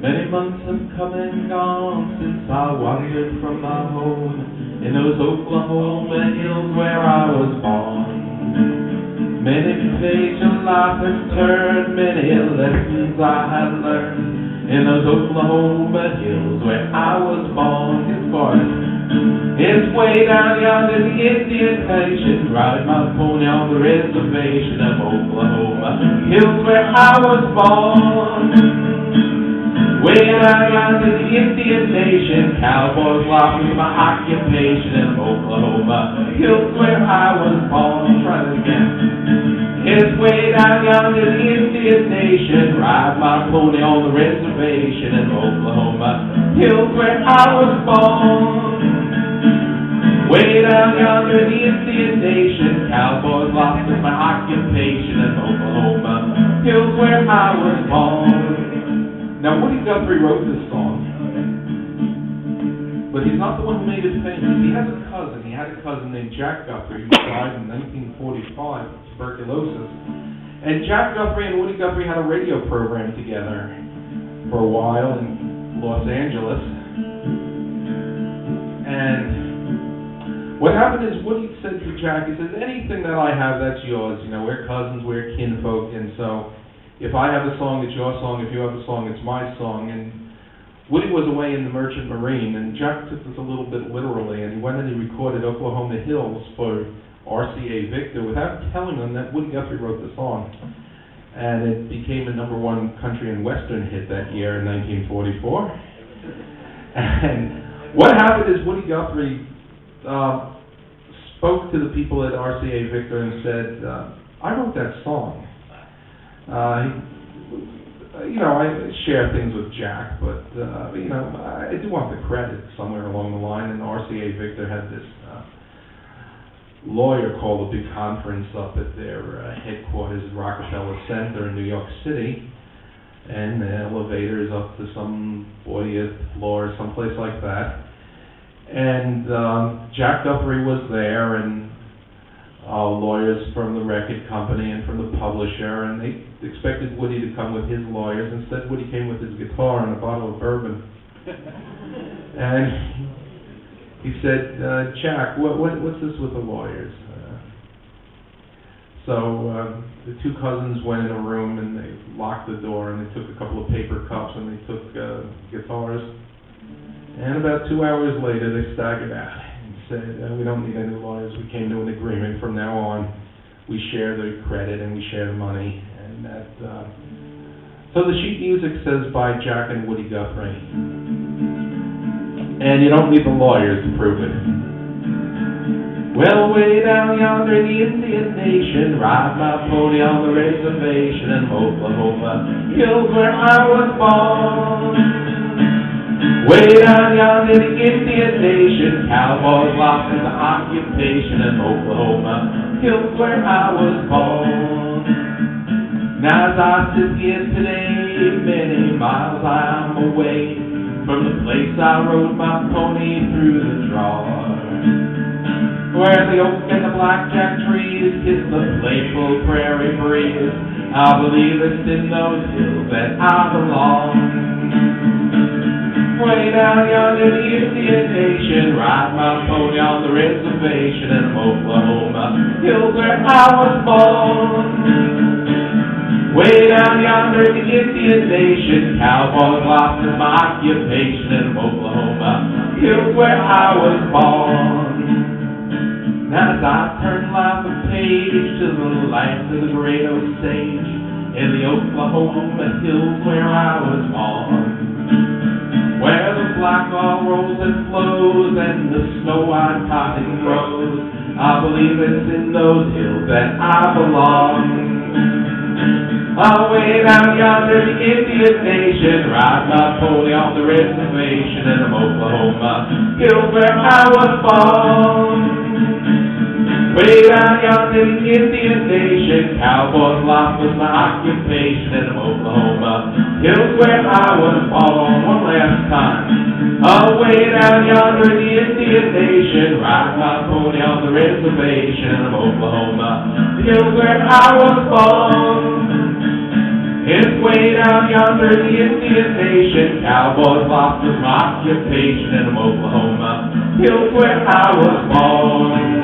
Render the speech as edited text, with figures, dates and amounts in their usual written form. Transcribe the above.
Many months have come and gone since I wandered from my home in those Oklahoma hills where I was born. Many pages of life has turned, many lessons I have learned in those Oklahoma hills where I was born. His voice, it's way down yonder in the Indian Nation, ride my pony on the reservation of Oklahoma hills where I was born. Way down yonder in the Indian Nation, cowboys life was my occupation in Oklahoma hills where I was born. Try it again. It's way down yonder in the Indian Nation, ride my pony on the reservation in Oklahoma hills where I was born. Way down yonder in the Indian Nation, cowboys life was my occupation in Oklahoma hills where I was born. Now, Woody Guthrie wrote this song, but he's not the one who made it famous. He has a cousin. He had a cousin named Jack Guthrie who died in 1945 of tuberculosis. And Jack Guthrie and Woody Guthrie had a radio program together for a while in Los Angeles. And what happened is Woody said to Jack, he says, anything that I have, that's yours. You know, we're cousins, we're kinfolk, and so if I have a song, it's your song. If you have a song, it's my song. And Woody was away in the Merchant Marine, and Jack took this a little bit literally, and he went and he recorded Oklahoma Hills for RCA Victor without telling them that Woody Guthrie wrote the song. And it became a #1 country and western hit that year in 1944. And what happened is Woody Guthrie spoke to the people at RCA Victor and said, I wrote that song. I share things with Jack, but, I do want the credit somewhere along the line. And RCA Victor had this lawyer call a big conference up at their headquarters at Rockefeller Center in New York City, and the elevators up to some 40th floor, someplace like that. And Jack Guthrie was there, and lawyers from the record company and from the publisher, and they expected Woody to come with his lawyers. Instead, Woody came with his guitar and a bottle of bourbon. And he said, Jack, what's this with the lawyers? So the two cousins went in a room and they locked the door and they took a couple of paper cups and they took guitars. And about 2 hours later, they staggered out. Said, we don't need any lawyers. We came to an agreement. From now on, we share the credit and we share the money. And that. So the sheet music says by Jack and Woody Guthrie, and you don't need the lawyers to prove it. Well, way down yonder in the Indian Nation, ride my pony on the reservation in Oklahoma hills where I was born. Way down yonder in the Indian Nation, cowboys lost in the occupation in Oklahoma hills where I was born. Now as I sit here today, many miles I am away from the place I rode my pony through the draw, where the oak and the blackjack trees kiss the playful prairie breeze. I believe it's in those hills that I belong. Way down yonder in the Indian Nation, ride my pony on the reservation in Oklahoma hills where I was born. Way down yonder in the Indian Nation, cowboys lost in my occupation in Oklahoma hills where I was born. Now as I turn like a page to the life of the great Osage in the Oklahoma hills where I was born, where the black all rolls and flows and the snow-white cotton grows, I believe it's in those hills that I belong. Way down yonder in the Indian Nation, ride my pony on the reservation in Oklahoma hills where I was born. Way down yonder in the Indian Nation, cowboys life was my occupation in Oklahoma hills where I was born. One last time. Way down yonder in the Indian Nation, ride my pony on the reservation in Oklahoma hills where I was born. It's way down yonder in the Indian Nation. Cowboys lost their occupation in Oklahoma hills where I was born.